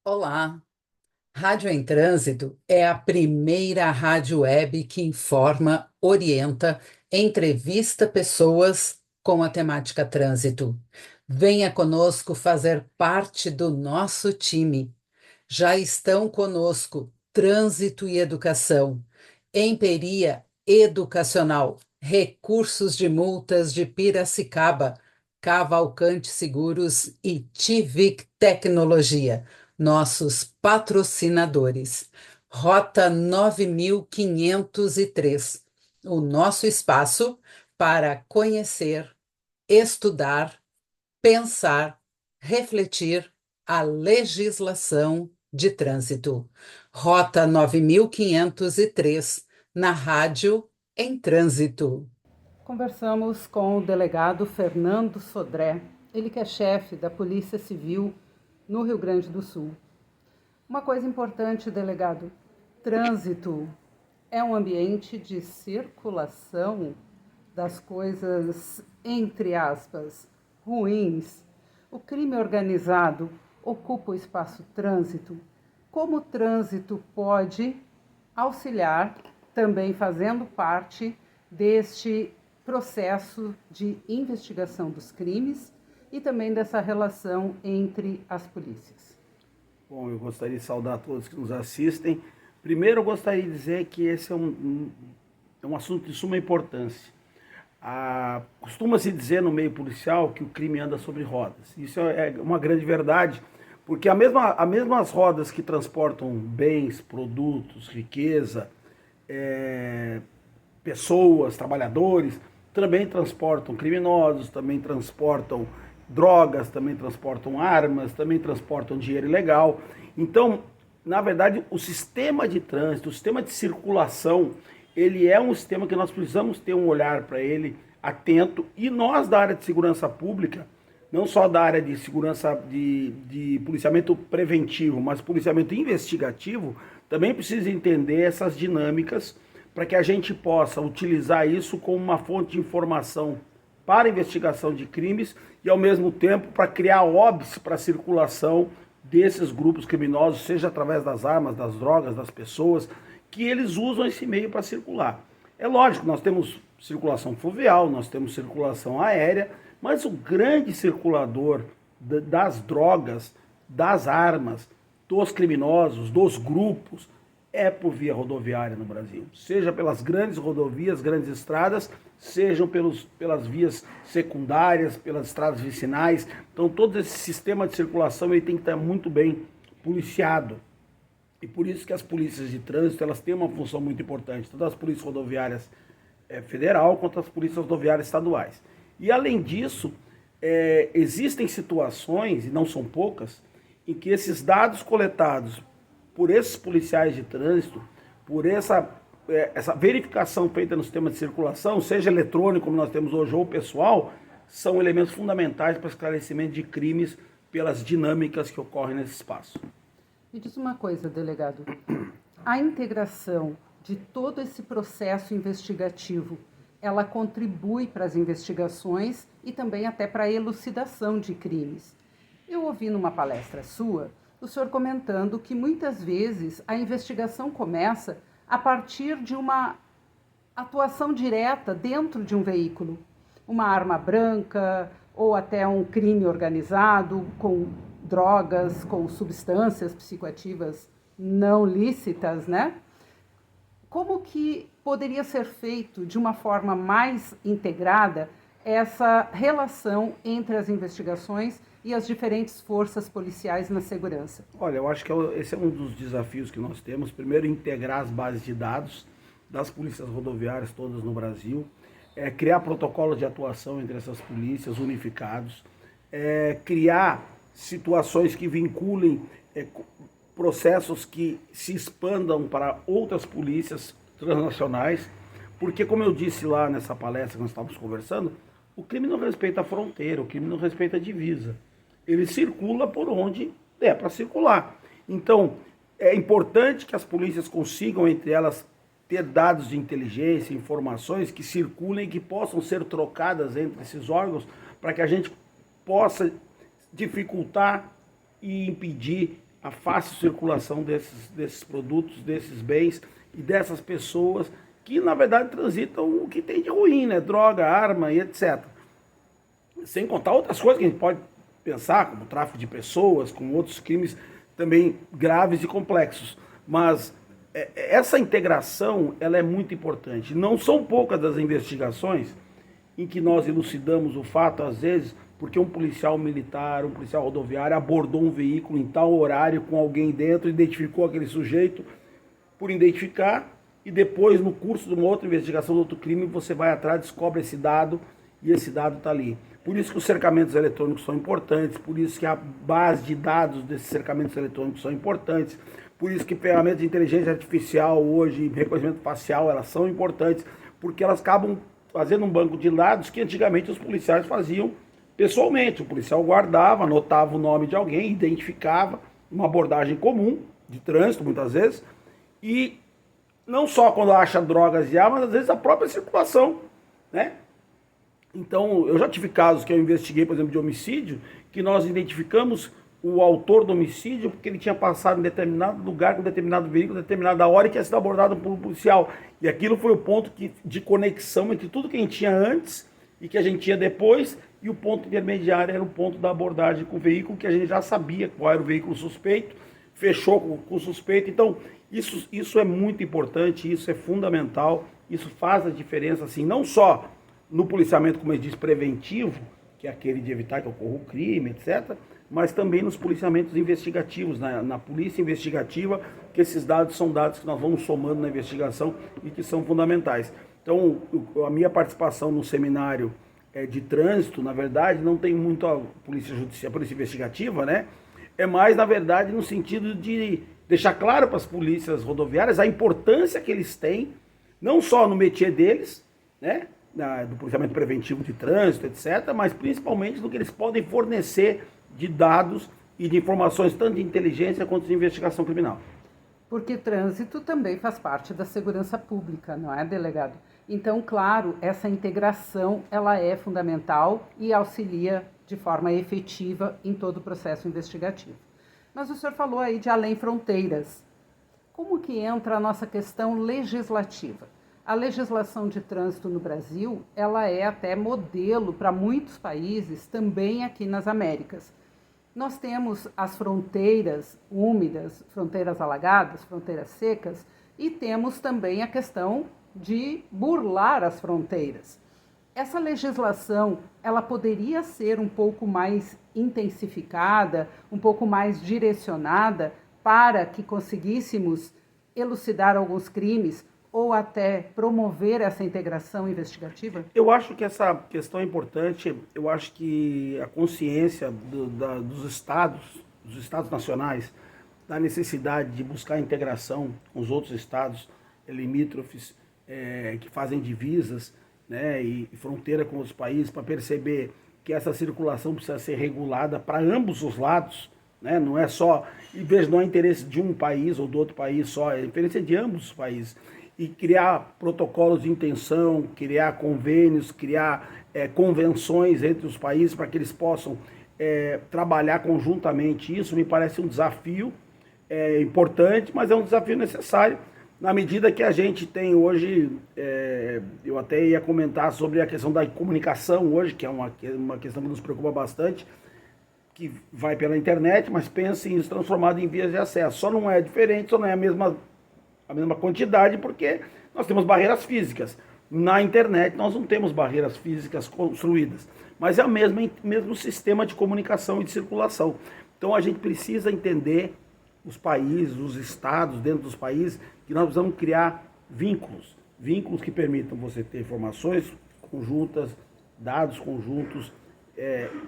Olá, Rádio em Trânsito é a primeira rádio web que informa, orienta, entrevista pessoas com a temática trânsito. Venha conosco fazer parte do nosso time. Já estão conosco Trânsito e Educação, Emperia Educacional, Recursos de Multas de Piracicaba, Cavalcante Seguros e Tivic Tecnologia, nossos patrocinadores. Rota 9503, o nosso espaço para conhecer, estudar, pensar, refletir a legislação de trânsito. Rota 9503, na Rádio em Trânsito. Conversamos com o delegado Fernando Sodré, ele que é chefe da Polícia Civil no Rio Grande do Sul. Uma coisa importante, delegado: trânsito é um ambiente de circulação das coisas, entre aspas, ruins. O crime organizado ocupa o espaço trânsito. Como o trânsito pode auxiliar, também fazendo parte deste processo de investigação dos crimes e também dessa relação entre as polícias? Bom, eu gostaria de saudar todos que nos assistem. Primeiro, eu gostaria de dizer que esse é um assunto de suma importância. Costuma-se dizer no meio policial que o crime anda sobre rodas. Isso é uma grande verdade, porque as mesmas rodas que transportam bens, produtos, riqueza, pessoas, trabalhadores, também transportam criminosos, também transportam drogas, também transportam armas, também transportam dinheiro ilegal. Então, na verdade, o sistema de trânsito, o sistema de circulação, ele é um sistema que nós precisamos ter um olhar para ele atento, e nós da área de segurança pública, não só da área de segurança de policiamento preventivo, mas policiamento investigativo, também precisa entender essas dinâmicas para que a gente possa utilizar isso como uma fonte de informação para a investigação de crimes e, ao mesmo tempo, para criar óbices para a circulação desses grupos criminosos, seja através das armas, das drogas, das pessoas, que eles usam esse meio para circular. É lógico, nós temos circulação fluvial, nós temos circulação aérea, mas o grande circulador das drogas, das armas, dos criminosos, dos grupos, é por via rodoviária no Brasil. Seja pelas grandes rodovias, grandes estradas, sejam pelas vias secundárias, pelas estradas vicinais. Então todo esse sistema de circulação ele tem que estar muito bem policiado. E por isso que as polícias de trânsito elas têm uma função muito importante, tanto as polícias rodoviárias federal quanto as polícias rodoviárias estaduais. E além disso, existem situações, e não são poucas, em que esses dados coletados por esses policiais de trânsito, por essa verificação feita no sistema de circulação, seja eletrônico, como nós temos hoje, ou pessoal, são elementos fundamentais para o esclarecimento de crimes pelas dinâmicas que ocorrem nesse espaço. Me diz uma coisa, delegado: a integração de todo esse processo investigativo, ela contribui para as investigações e também até para a elucidação de crimes. Eu ouvi numa palestra sua o senhor comentando que muitas vezes a investigação começa a partir de uma atuação direta dentro de um veículo, uma arma branca ou até um crime organizado com drogas, com substâncias psicoativas não lícitas, né? Como que poderia ser feito de uma forma mais integrada essa relação entre as investigações e as diferentes forças policiais na segurança? Olha, eu acho que esse é um dos desafios que nós temos. Primeiro, integrar as bases de dados das polícias rodoviárias todas no Brasil, criar protocolos de atuação entre essas polícias unificados, criar situações que vinculem processos que se expandam para outras polícias transnacionais, porque, como eu disse lá nessa palestra que nós estávamos conversando, o crime não respeita a fronteira, o crime não respeita a divisa. Ele circula por onde é para circular. Então, é importante que as polícias consigam, entre elas, ter dados de inteligência, informações que circulem, que possam ser trocadas entre esses órgãos, para que a gente possa dificultar e impedir a fácil circulação desses produtos, desses bens e dessas pessoas que, na verdade, transitam o que tem de ruim, né? Droga, arma e etc. Sem contar outras coisas que a gente pode pensar, como tráfico de pessoas, como outros crimes também graves e complexos. Mas essa integração, ela é muito importante. Não são poucas das investigações em que nós elucidamos o fato, às vezes, porque um policial militar, um policial rodoviário abordou um veículo em tal horário com alguém dentro, identificou aquele sujeito por identificar, e depois, no curso de uma outra investigação, de outro crime, você vai atrás, descobre esse dado, e esse dado está ali. Por isso que os cercamentos eletrônicos são importantes, por isso que a base de dados desses cercamentos eletrônicos são importantes, por isso que ferramentas de inteligência artificial hoje, reconhecimento facial, elas são importantes, porque elas acabam fazendo um banco de dados que antigamente os policiais faziam pessoalmente. O policial guardava, anotava o nome de alguém, identificava, uma abordagem comum, de trânsito muitas vezes, e não só quando acha drogas e armas, mas às vezes a própria circulação, né? Então, eu já tive casos que eu investiguei, por exemplo, de homicídio, que nós identificamos o autor do homicídio porque ele tinha passado em determinado lugar com determinado veículo, determinada hora, e tinha sido abordado por um policial. E aquilo foi o ponto de conexão entre tudo que a gente tinha antes e que a gente tinha depois, e o ponto intermediário era o ponto da abordagem com o veículo, que a gente já sabia qual era o veículo suspeito, fechou com o suspeito. Então, isso é muito importante, isso é fundamental, isso faz a diferença, assim, não só no policiamento, como eu disse, preventivo, que é aquele de evitar que ocorra o crime, etc., mas também nos policiamentos investigativos, na polícia investigativa, que esses dados são dados que nós vamos somando na investigação e que são fundamentais. Então, a minha participação no seminário de trânsito, na verdade, não tem muito a polícia judicial, a polícia investigativa, né? É mais, na verdade, no sentido de deixar claro para as polícias rodoviárias a importância que eles têm, não só no métier deles, né? Do policiamento preventivo de trânsito, etc., mas principalmente no que eles podem fornecer de dados e de informações, tanto de inteligência quanto de investigação criminal. Porque trânsito também faz parte da segurança pública, não é, delegado? Então, claro, essa integração ela é fundamental e auxilia de forma efetiva em todo o processo investigativo. Mas o senhor falou aí de além fronteiras. Como que entra a nossa questão legislativa? A legislação de trânsito no Brasil, ela é até modelo para muitos países, também aqui nas Américas. Nós temos as fronteiras úmidas, fronteiras alagadas, fronteiras secas, e temos também a questão de burlar as fronteiras. Essa legislação, ela poderia ser um pouco mais intensificada, um pouco mais direcionada para que conseguíssemos elucidar alguns crimes ou até promover essa integração investigativa? Eu acho que essa questão é importante. Eu acho que a consciência dos estados nacionais, da necessidade de buscar integração com os outros estados limítrofes que fazem divisas, né, e fronteira com os países, para perceber que essa circulação precisa ser regulada para ambos os lados, né? Não é só, em vez não é interesse de um país ou do outro país só, é interesse de ambos os países. E criar protocolos de intenção, criar convênios, criar convenções entre os países para que eles possam trabalhar conjuntamente. Isso me parece um desafio importante, mas é um desafio necessário, na medida que a gente tem hoje, eu até ia comentar sobre a questão da comunicação hoje, que é uma questão que nos preocupa bastante, que vai pela internet, mas pensa em isso transformado em vias de acesso. Só não é diferente, só não é a mesma quantidade, porque nós temos barreiras físicas. Na internet nós não temos barreiras físicas construídas, mas é o mesmo sistema de comunicação e de circulação. Então a gente precisa entender os países, os estados dentro dos países, que nós precisamos criar vínculos que permitam você ter informações conjuntas, dados conjuntos,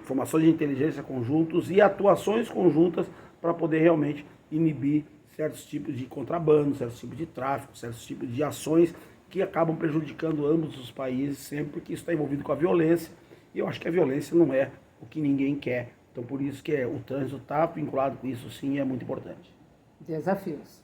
informações de inteligência conjuntos e atuações conjuntas para poder realmente inibir certos tipos de contrabando, certos tipos de tráfico, certos tipos de ações que acabam prejudicando ambos os países, sempre porque isso está envolvido com a violência, e eu acho que a violência não é o que ninguém quer. Então, por isso que o trânsito está vinculado com isso, sim, é muito importante.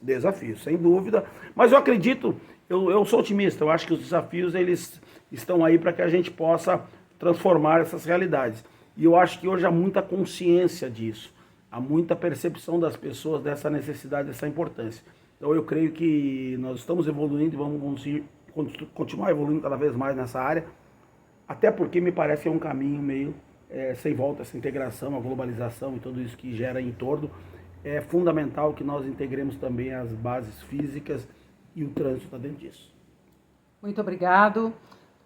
Desafios, sem dúvida. Mas eu acredito, eu sou otimista, eu acho que os desafios eles estão aí para que a gente possa transformar essas realidades. E eu acho que hoje há muita consciência disso. há muita percepção das pessoas dessa necessidade, dessa importância. Então eu creio que nós estamos evoluindo e vamos continuar evoluindo cada vez mais nessa área, até porque me parece que é um caminho meio sem volta, essa integração, a globalização e tudo isso que gera em torno. É fundamental que nós integremos também as bases físicas e o trânsito está dentro disso. Muito obrigado.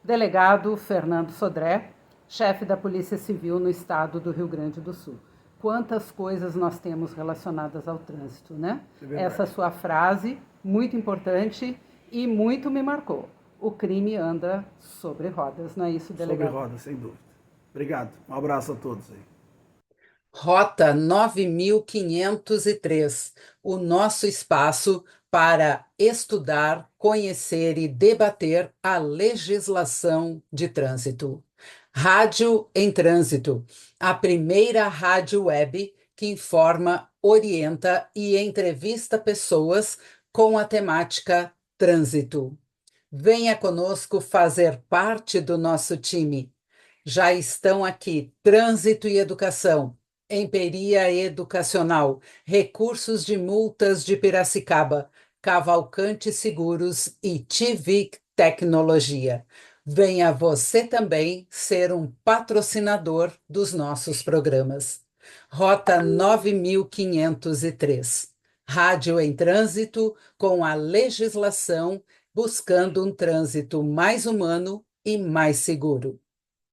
Delegado Fernando Sodré, chefe da Polícia Civil no estado do Rio Grande do Sul. Quantas coisas nós temos relacionadas ao trânsito, né? Essa sua frase, muito importante e muito me marcou. O crime anda sobre rodas, não é isso, delegado? Sobre rodas, sem dúvida. Obrigado. Um abraço a todos aí. Rota 9503, o nosso espaço para estudar, conhecer e debater a legislação de trânsito. Rádio em Trânsito, a primeira rádio web que informa, orienta e entrevista pessoas com a temática trânsito. Venha conosco fazer parte do nosso time. Já estão aqui Trânsito e Educação, Emperia Educacional, Recursos de Multas de Piracicaba, Cavalcante Seguros e Tivic Tecnologia. Venha você também ser um patrocinador dos nossos programas. Rota 9503. Rádio em Trânsito com a legislação, buscando um trânsito mais humano e mais seguro.